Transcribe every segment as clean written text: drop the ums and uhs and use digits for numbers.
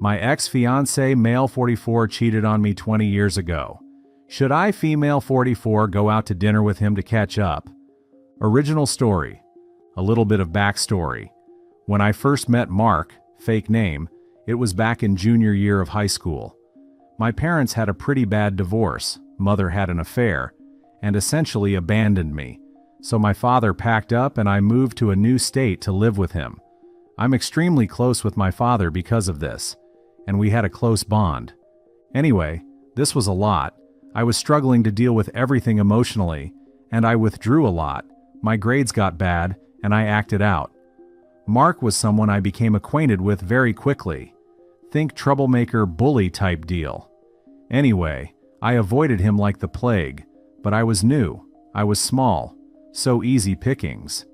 My ex-fiancé, male 44, cheated on me 20 years ago. Should I, female 44, go out to dinner with him to catch up? Original story. A little bit of backstory. When I first met Mark, fake name, it was back in junior year of high school. My parents had a pretty bad divorce, mother had an affair, and essentially abandoned me. So my father packed up and I moved to a new state to live with him. I'm extremely close with my father because of this, and we had a close bond. Anyway, this was a lot. I was struggling to deal with everything emotionally, and I withdrew a lot. My grades got bad, and I acted out. Mark was someone I became acquainted with very quickly. Think troublemaker, bully type deal. Anyway, I avoided him like the plague, but I was new, I was small, so easy pickings.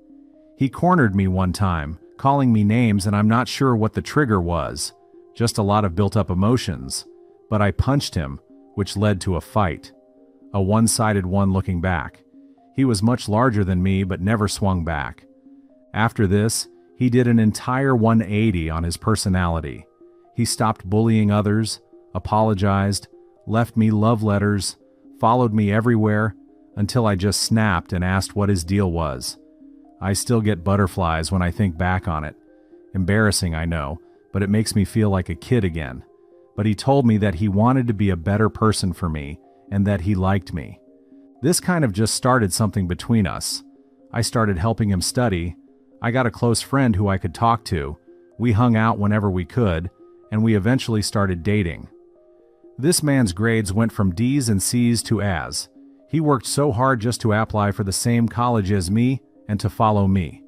He cornered me one time, calling me names, and I'm not sure what the trigger was, just a lot of built-up emotions, but I punched him, which led to a fight. A one-sided one looking back. He was much larger than me but never swung back. After this, he did an entire 180 on his personality. He stopped bullying others, apologized, left me love letters, followed me everywhere, until I just snapped and asked what his deal was. I still get butterflies when I think back on it. Embarrassing, I know, but it makes me feel like a kid again. But he told me that he wanted to be a better person for me and that he liked me. This kind of just started something between us. I started helping him study. I got a close friend who I could talk to. We hung out whenever we could, and we eventually started dating. This man's grades went from D's and C's to A's. He worked so hard just to apply for the same college as me and to follow me.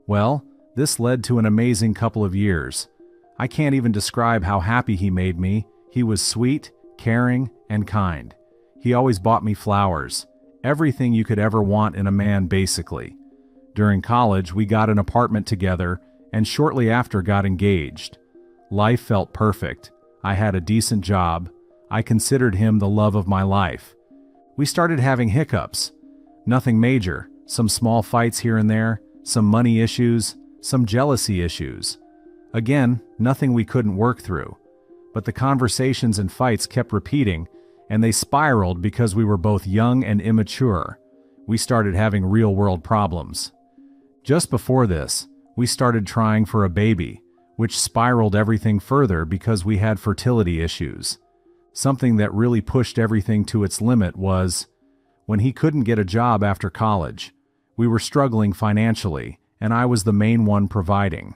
Well, this led to an amazing couple of years. I can't even describe how happy he made me. He was sweet, caring, and kind. He always bought me flowers. Everything you could ever want in a man, basically. During college, we got an apartment together and shortly after got engaged. Life felt perfect. I had a decent job. I considered him the love of my life. We started having hiccups. Nothing major, some small fights here and there, some money issues, some jealousy issues. Again, nothing we couldn't work through. But the conversations and fights kept repeating, and they spiraled because we were both young and immature. We started having real-world problems. Just before this, we started trying for a baby, which spiraled everything further because we had fertility issues. Something that really pushed everything to its limit was when he couldn't get a job after college. We were struggling financially, and I was the main one providing.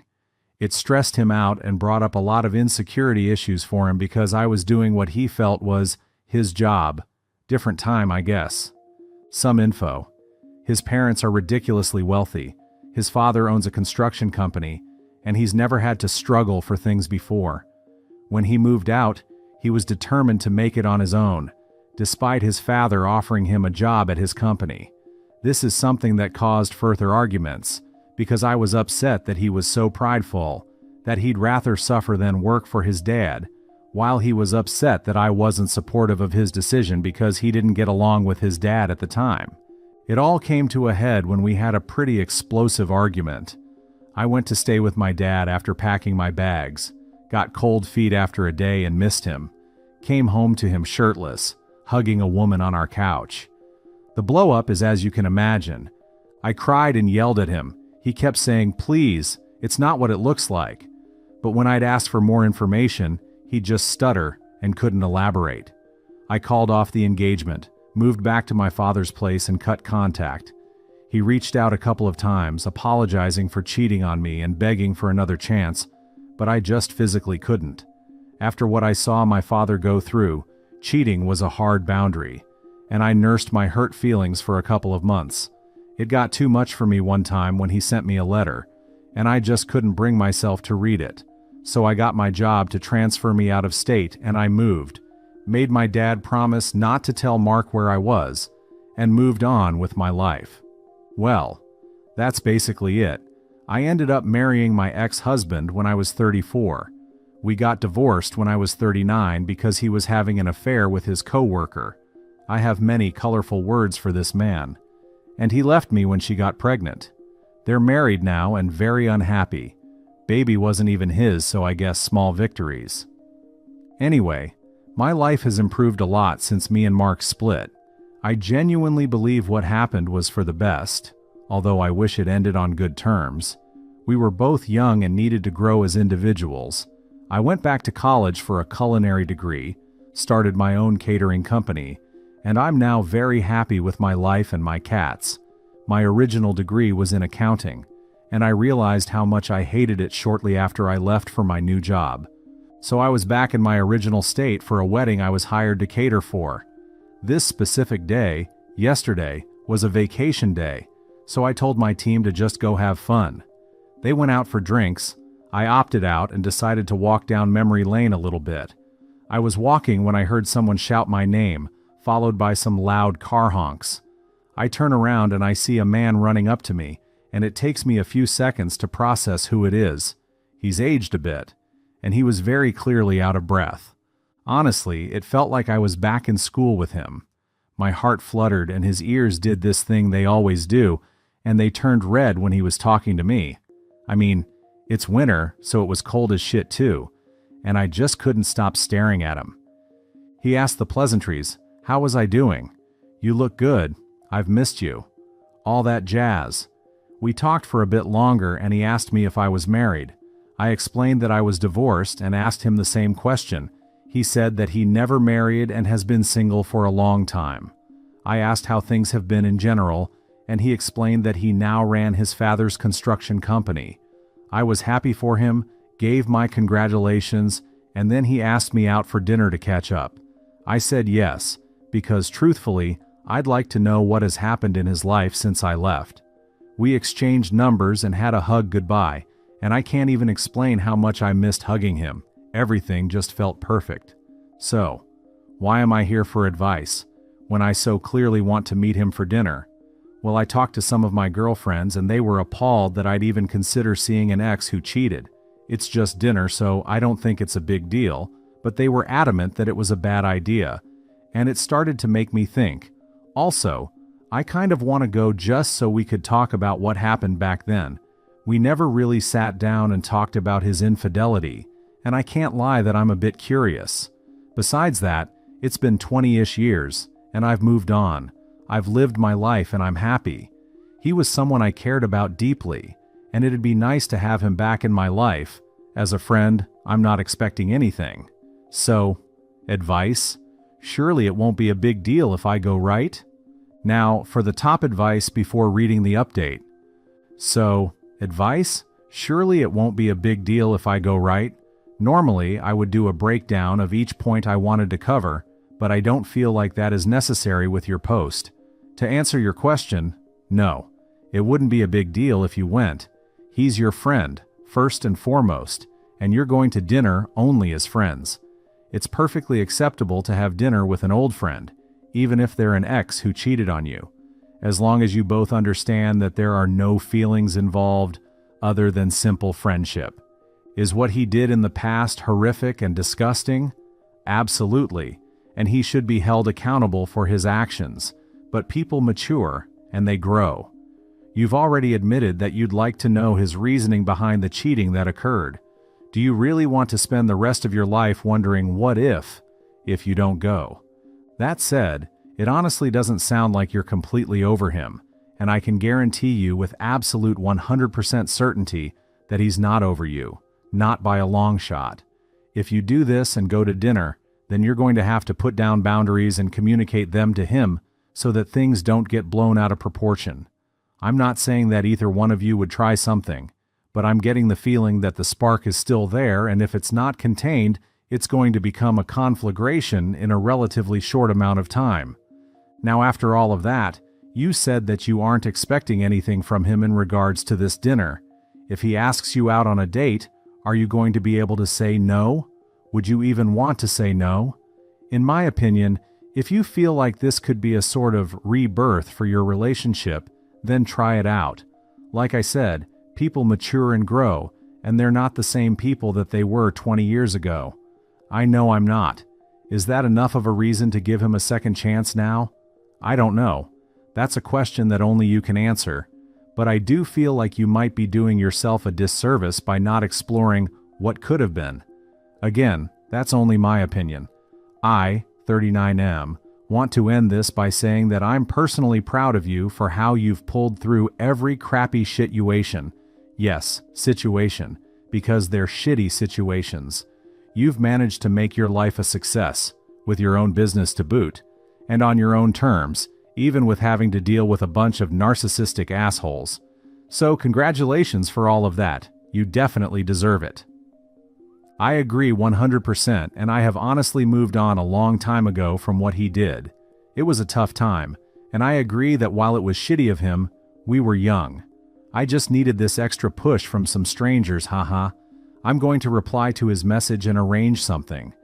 It stressed him out and brought up a lot of insecurity issues for him because I was doing what he felt was his job. Different time, I guess. Some info. His parents are ridiculously wealthy. His father owns a construction company, and he's never had to struggle for things before. When he moved out, he was determined to make it on his own, despite his father offering him a job at his company. This is something that caused further arguments, because I was upset that he was so prideful, that he'd rather suffer than work for his dad, while he was upset that I wasn't supportive of his decision because he didn't get along with his dad at the time. It all came to a head when we had a pretty explosive argument. I went to stay with my dad after packing my bags, got cold feet after a day and missed him, came home to him shirtless, hugging a woman on our couch. The blow-up is as you can imagine. I cried and yelled at him. He kept saying, "Please, it's not what it looks like." But when I'd ask for more information, he'd just stutter and couldn't elaborate. I called off the engagement, moved back to my father's place and cut contact. He reached out a couple of times, apologizing for cheating on me and begging for another chance, but I just physically couldn't. After what I saw my father go through, cheating was a hard boundary, and I nursed my hurt feelings for a couple of months. It got too much for me one time when he sent me a letter, and I just couldn't bring myself to read it. So I got my job to transfer me out of state and I moved, made my dad promise not to tell Mark where I was, and moved on with my life. Well, that's basically it. I ended up marrying my ex-husband when I was 34. We got divorced when I was 39 because he was having an affair with his coworker. I have many colorful words for this man. And he left me when she got pregnant. They're married now and very unhappy. Baby wasn't even his, so I guess small victories. Anyway, my life has improved a lot since me and Mark split. I genuinely believe what happened was for the best, although I wish it ended on good terms. We were both young and needed to grow as individuals. I went back to college for a culinary degree, started my own catering company, and I'm now very happy with my life and my cats. My original degree was in accounting, and I realized how much I hated it shortly after I left for my new job. So I was back in my original state for a wedding I was hired to cater for. This specific day, yesterday, was a vacation day, so I told my team to just go have fun. They went out for drinks. I opted out and decided to walk down memory lane a little bit. I was walking when I heard someone shout my name, followed by some loud car honks. I turn around and I see a man running up to me, and it takes me a few seconds to process who it is. He's aged a bit, and he was very clearly out of breath. Honestly, it felt like I was back in school with him. My heart fluttered and his ears did this thing they always do, and they turned red when he was talking to me. I mean, it's winter, so it was cold as shit too, and I just couldn't stop staring at him. He asked the pleasantries, "How was I doing? You look good. I've missed you." All that jazz. We talked for a bit longer and he asked me if I was married. I explained that I was divorced and asked him the same question. He said that he never married and has been single for a long time. I asked how things have been in general, and he explained that he now ran his father's construction company. I was happy for him, gave my congratulations, and then he asked me out for dinner to catch up. I said yes, because truthfully, I'd like to know what has happened in his life since I left. We exchanged numbers and had a hug goodbye, and I can't even explain how much I missed hugging him. Everything just felt perfect. So, why am I here for advice, when I so clearly want to meet him for dinner? Well, I talked to some of my girlfriends and they were appalled that I'd even consider seeing an ex who cheated. It's just dinner, so I don't think it's a big deal, but they were adamant that it was a bad idea, and it started to make me think. Also, I kind of want to go just so we could talk about what happened back then. We never really sat down and talked about his infidelity, and I can't lie that I'm a bit curious. Besides that, it's been 20-ish years, and I've moved on. I've lived my life and I'm happy. He was someone I cared about deeply, and it'd be nice to have him back in my life. As a friend, I'm not expecting anything. So, advice? Surely it won't be a big deal if I go right? Now, for the top advice before reading the update. So, advice? Surely it won't be a big deal if I go right? Normally, I would do a breakdown of each point I wanted to cover, but I don't feel like that is necessary with your post. To answer your question, no. It wouldn't be a big deal if you went. He's your friend, first and foremost, and you're going to dinner only as friends. It's perfectly acceptable to have dinner with an old friend, even if they're an ex who cheated on you, as long as you both understand that there are no feelings involved other than simple friendship. Is what he did in the past horrific and disgusting? Absolutely, and he should be held accountable for his actions, but people mature and they grow. You've already admitted that you'd like to know his reasoning behind the cheating that occurred. Do you really want to spend the rest of your life wondering what if you don't go? That said, it honestly doesn't sound like you're completely over him, and I can guarantee you with absolute 100% certainty that he's not over you, not by a long shot. If you do this and go to dinner, then you're going to have to put down boundaries and communicate them to him so that things don't get blown out of proportion. I'm not saying that either one of you would try something, but I'm getting the feeling that the spark is still there, and if it's not contained, it's going to become a conflagration in a relatively short amount of time. Now, after all of that, you said that you aren't expecting anything from him in regards to this dinner. If he asks you out on a date, are you going to be able to say no? Would you even want to say no? In my opinion, if you feel like this could be a sort of rebirth for your relationship, then try it out. Like I said, people mature and grow, and they're not the same people that they were 20 years ago. I know I'm not. Is that enough of a reason to give him a second chance now? I don't know. That's a question that only you can answer. but I do feel like you might be doing yourself a disservice by not exploring what could have been. Again, that's only my opinion. I, 39M, want to end this by saying that I'm personally proud of you for how you've pulled through every crappy situation. Yes, situation, because they're shitty situations. You've managed to make your life a success, with your own business to boot, and on your own terms, even with having to deal with a bunch of narcissistic assholes. So congratulations for all of that. You definitely deserve it. I agree 100%, and I have honestly moved on a long time ago from what he did. It was a tough time, and I agree that while it was shitty of him, we were young. I just needed this extra push from some strangers, haha. I'm going to reply to his message and arrange something.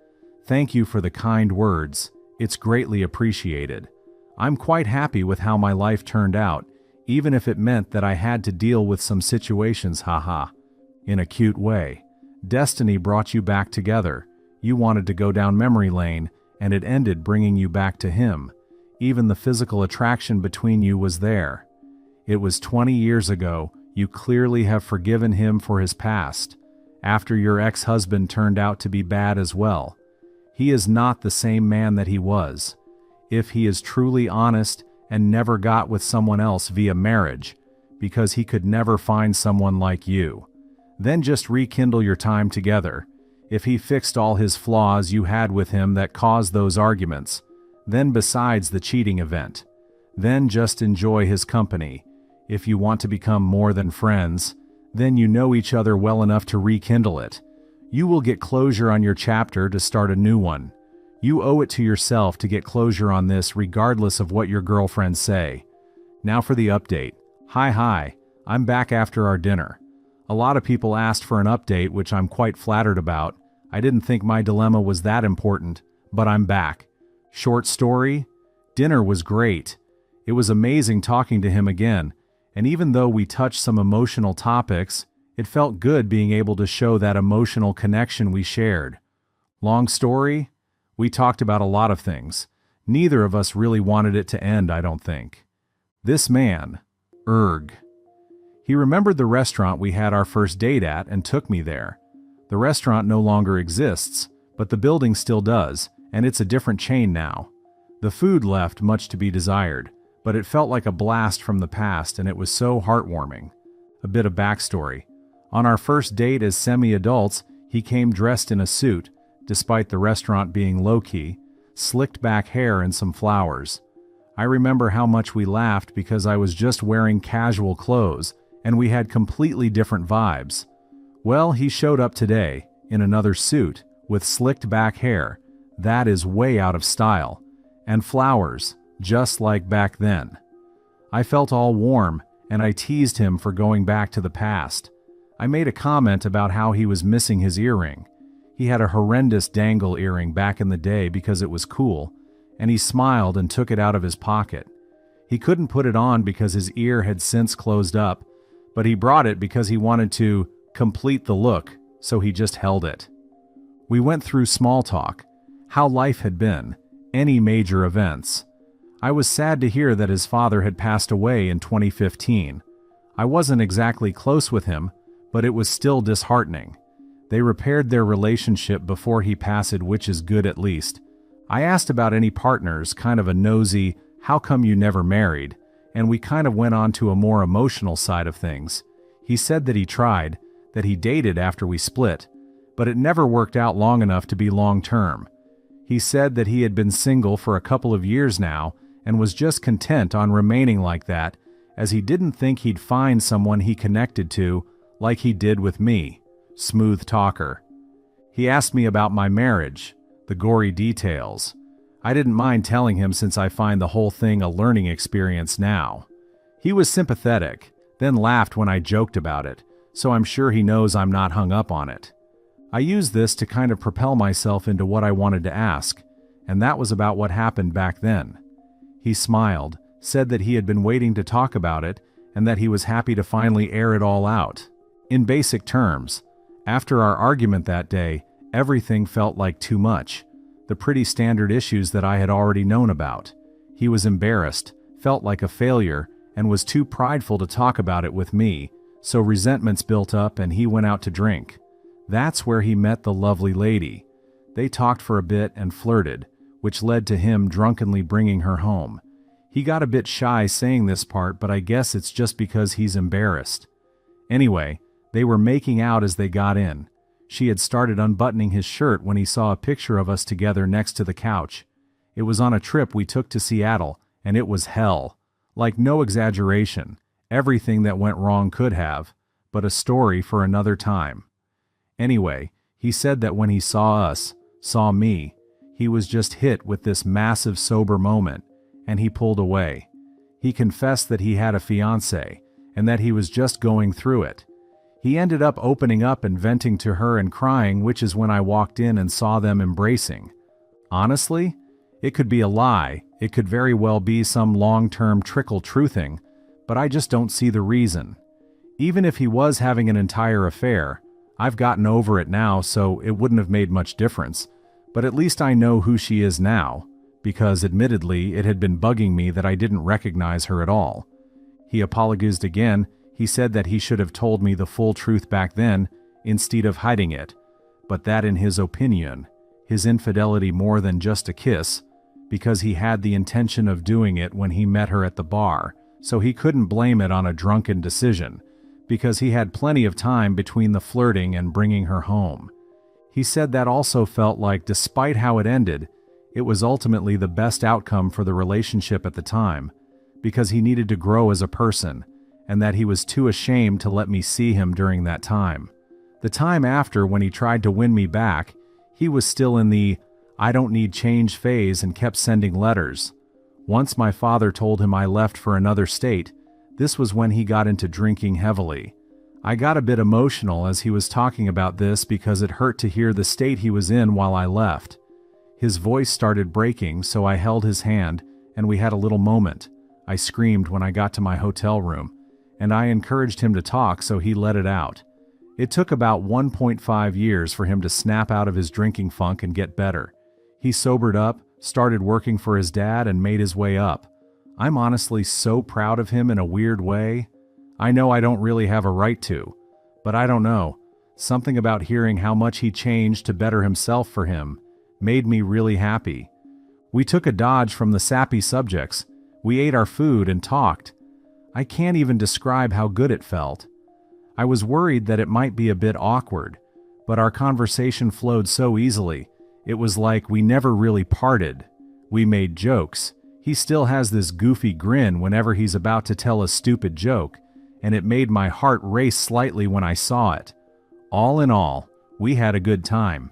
Thank you for the kind words. It's greatly appreciated. I'm quite happy with how my life turned out, even if it meant that I had to deal with some situations, haha. In a cute way. Destiny brought you back together. You wanted to go down memory lane, and it ended bringing you back to him. Even the physical attraction between you was there. It was 20 years ago. You clearly have forgiven him for his past, after your ex-husband turned out to be bad as well. He is not the same man that he was. If he is truly honest and never got with someone else via marriage, because he could never find someone like you, then just rekindle your time together. If he fixed all his flaws you had with him that caused those arguments, then besides the cheating event, then just enjoy his company. If you want to become more than friends, then you know each other well enough to rekindle it. You will get closure on your chapter to start a new one. You owe it to yourself to get closure on this regardless of what your girlfriends say. Now for the update. Hi, I'm back after our dinner. A lot of people asked for an update, which I'm quite flattered about. I didn't think my dilemma was that important, but I'm back. Short story? Dinner was great. It was amazing talking to him again, and even though we touched some emotional topics, it felt good being able to show that emotional connection we shared. Long story? We talked about a lot of things. Neither of us really wanted it to end, I don't think. This man, he remembered the restaurant we had our first date at and took me there. The restaurant no longer exists, but the building still does, and it's a different chain now. The food left much to be desired, but it felt like a blast from the past, and it was so heartwarming. A bit of backstory. On our first date as semi-adults, he came dressed in a suit, despite the restaurant being low-key, slicked back hair and some flowers. I remember how much we laughed because I was just wearing casual clothes, and we had completely different vibes. Well, he showed up today, in another suit, with slicked back hair. That is way out of style. And flowers, just like back then. I felt all warm, and I teased him for going back to the past. I made a comment about how he was missing his earring. He had a horrendous dangle earring back in the day because it was cool, and he smiled and took it out of his pocket. He couldn't put it on because his ear had since closed up, but he brought it because he wanted to complete the look, so he just held it. We went through small talk, how life had been, any major events. I was sad to hear that his father had passed away in 2015. I wasn't exactly close with him, but it was still disheartening. They repaired their relationship before he passed, which is good at least. I asked about any partners, kind of a nosy, how come you never married? And we kind of went on to a more emotional side of things. He said that he tried, that he dated after we split, but it never worked out long enough to be long-term. He said that he had been single for a couple of years now and was just content on remaining like that, as he didn't think he'd find someone he connected to like he did with me. Smooth talker. He asked me about my marriage, the gory details. I didn't mind telling him since I find the whole thing a learning experience now. He was sympathetic, then laughed when I joked about it, so I'm sure he knows I'm not hung up on it. I used this to kind of propel myself into what I wanted to ask, and that was about what happened back then. He smiled, said that he had been waiting to talk about it, and that he was happy to finally air it all out. In basic terms, after our argument that day, everything felt like too much. The pretty standard issues that I had already known about. He was embarrassed, felt like a failure, and was too prideful to talk about it with me, so resentments built up and he went out to drink. That's where he met the lovely lady. They talked for a bit and flirted, which led to him drunkenly bringing her home. He got a bit shy saying this part, but I guess it's just because he's embarrassed. Anyway, they were making out as they got in. She had started unbuttoning his shirt when he saw a picture of us together next to the couch. It was on a trip we took to Seattle, and it was hell. Like, no exaggeration. Everything that went wrong could have, but a story for another time. Anyway, he said that when he saw us, saw me, he was just hit with this massive sober moment, and he pulled away. He confessed that he had a fiancé, and that he was just going through it. He ended up opening up and venting to her and crying, which is when I walked in and saw them embracing. Honestly, it could be a lie, it could very well be some long-term trickle truthing, but I just don't see the reason. Even if he was having an entire affair, I've gotten over it now, so it wouldn't have made much difference, but at least I know who she is now, because admittedly it had been bugging me that I didn't recognize her at all. He apologized again. He said that he should have told me the full truth back then, instead of hiding it, but that in his opinion, his infidelity more than just a kiss, because he had the intention of doing it when he met her at the bar, so he couldn't blame it on a drunken decision, because he had plenty of time between the flirting and bringing her home. He said that also felt like, despite how it ended, it was ultimately the best outcome for the relationship at the time, because he needed to grow as a person, and that he was too ashamed to let me see him during that time. The time after, when he tried to win me back, he was still in the I don't need change phase and kept sending letters. Once my father told him I left for another state, this was when he got into drinking heavily. I got a bit emotional as he was talking about this because it hurt to hear the state he was in while I left. His voice started breaking, so I held his hand, and we had a little moment. I screamed when I got to my hotel room, and I encouraged him to talk, so he let it out. It took about 1.5 years for him to snap out of his drinking funk and get better. He sobered up, started working for his dad, and made his way up. I'm honestly so proud of him in a weird way. I know I don't really have a right to, but I don't know. Something about hearing how much he changed to better himself for him made me really happy. We took a dodge from the sappy subjects. We ate our food and talked. I can't even describe how good it felt. I was worried that it might be a bit awkward, but our conversation flowed so easily. It was like we never really parted. We made jokes. He still has this goofy grin whenever he's about to tell a stupid joke, and it made my heart race slightly when I saw it. All in all, we had a good time.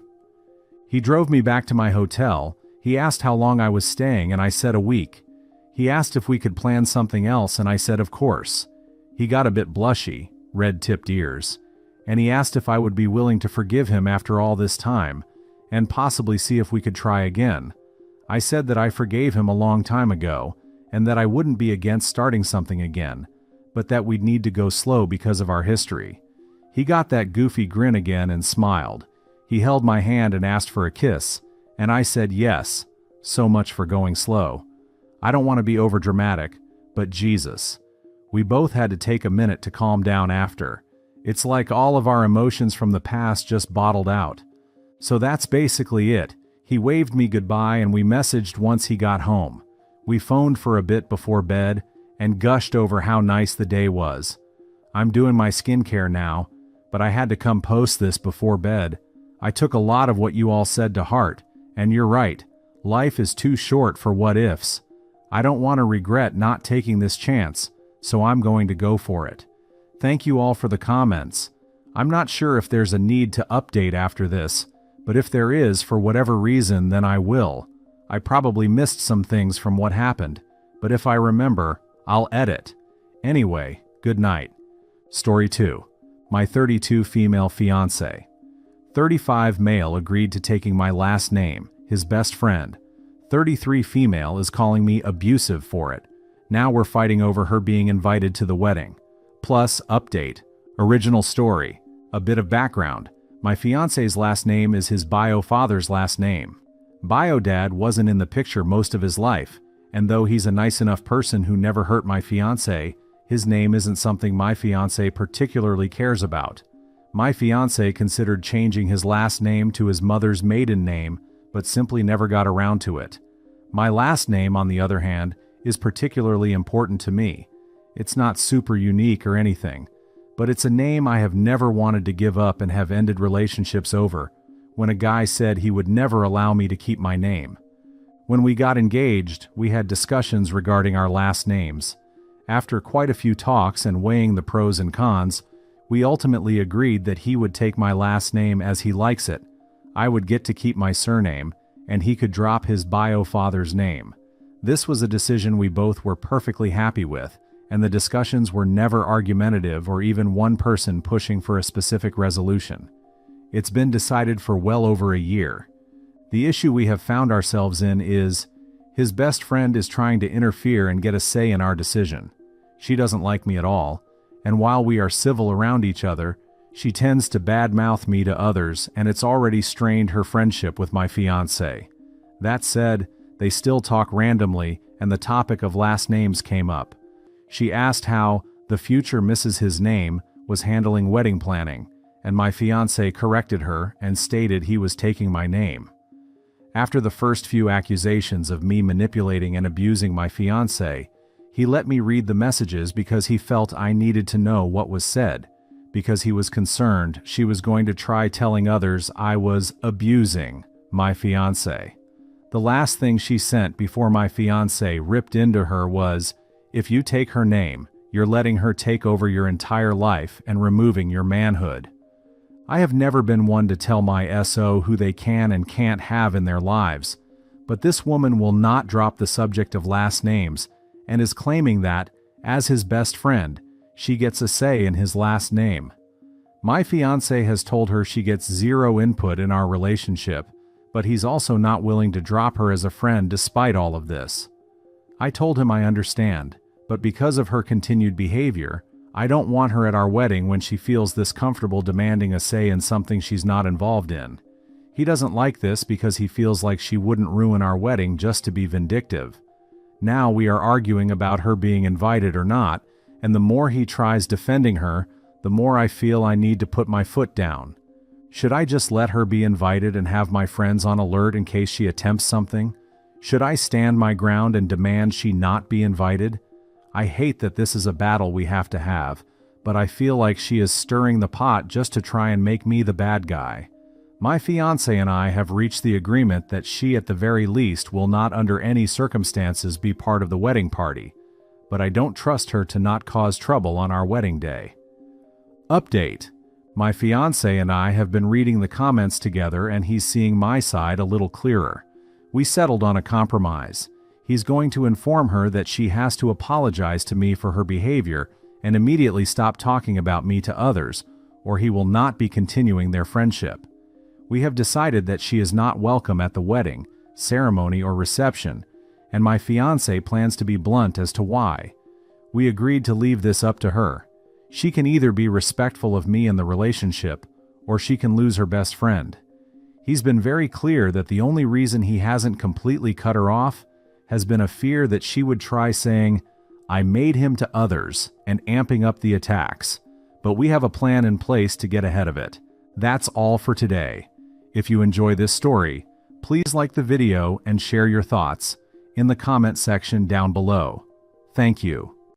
He drove me back to my hotel. He asked how long I was staying, and I said a week. He asked if we could plan something else, and I said of course. He got a bit blushy, red-tipped ears, and he asked if I would be willing to forgive him after all this time, and possibly see if we could try again. I said that I forgave him a long time ago, and that I wouldn't be against starting something again, but that we'd need to go slow because of our history. He got that goofy grin again and smiled. He held my hand and asked for a kiss, and I said yes. So much for going slow. I don't want to be overdramatic, but Jesus. We both had to take a minute to calm down after. It's like all of our emotions from the past just bottled out. So that's basically it. He waved me goodbye and we messaged once he got home. We phoned for a bit before bed and gushed over how nice the day was. I'm doing my skincare now, but I had to come post this before bed. I took a lot of what you all said to heart, and you're right. Life is too short for what ifs. I don't want to regret not taking this chance, so I'm going to go for it. Thank you all for the comments. I'm not sure if there's a need to update after this, but if there is for whatever reason, then I will. I probably missed some things from what happened, but if I remember, I'll edit. Anyway, good night. Story 2. My 32 female fiancé. 35 male agreed to taking my last name, his best friend. 33 female is calling me abusive for it. Now we're fighting over her being invited to the wedding. Plus, update. Original story. A bit of background. My fiancé's last name is his bio father's last name. Bio dad wasn't in the picture most of his life, and though he's a nice enough person who never hurt my fiancé, his name isn't something my fiancé particularly cares about. My fiancé considered changing his last name to his mother's maiden name, but simply never got around to it. My last name, on the other hand, is particularly important to me. It's not super unique or anything, but it's a name I have never wanted to give up and have ended relationships over, when a guy said he would never allow me to keep my name. When we got engaged, we had discussions regarding our last names. After quite a few talks and weighing the pros and cons, we ultimately agreed that he would take my last name as he likes it. I would get to keep my surname, and he could drop his bio father's name. This was a decision we both were perfectly happy with, and the discussions were never argumentative or even one person pushing for a specific resolution. It's been decided for well over a year. The issue we have found ourselves in is, his best friend is trying to interfere and get a say in our decision. She doesn't like me at all, and while we are civil around each other, she tends to badmouth me to others, and it's already strained her friendship with my fiancé. That said, they still talk randomly, and the topic of last names came up. She asked how the future Mrs. His name was handling wedding planning, and my fiancé corrected her and stated he was taking my name. After the first few accusations of me manipulating and abusing my fiancé, he let me read the messages because he felt I needed to know what was said, because he was concerned she was going to try telling others I was abusing my fiancé. The last thing she sent before my fiancé ripped into her was, "If you take her name, you're letting her take over your entire life and removing your manhood." I have never been one to tell my SO who they can and can't have in their lives, but this woman will not drop the subject of last names and is claiming that, as his best friend, she gets a say in his last name. My fiancé has told her she gets zero input in our relationship, but he's also not willing to drop her as a friend despite all of this. I told him I understand, but because of her continued behavior, I don't want her at our wedding when she feels this comfortable demanding a say in something she's not involved in. He doesn't like this because he feels like she wouldn't ruin our wedding just to be vindictive. Now we are arguing about her being invited or not, and the more he tries defending her, the more I feel I need to put my foot down. Should I just let her be invited and have my friends on alert in case she attempts something? Should I stand my ground and demand she not be invited? I hate that this is a battle we have to have, but I feel like she is stirring the pot just to try and make me the bad guy. My fiancé and I have reached the agreement that she at the very least will not under any circumstances be part of the wedding party, but I don't trust her to not cause trouble on our wedding day. Update: my fiancé and I have been reading the comments together and he's seeing my side a little clearer. We settled on a compromise. He's going to inform her that she has to apologize to me for her behavior and immediately stop talking about me to others, or he will not be continuing their friendship. We have decided that she is not welcome at the wedding, ceremony, or reception, and my fiancé plans to be blunt as to why. We agreed to leave this up to her. She can either be respectful of me and the relationship, or she can lose her best friend. He's been very clear that the only reason he hasn't completely cut her off has been a fear that she would try saying, "I made him to others," and amping up the attacks. But we have a plan in place to get ahead of it. That's all for today. If you enjoy this story, please like the video and share your thoughts in the comment section down below. Thank you.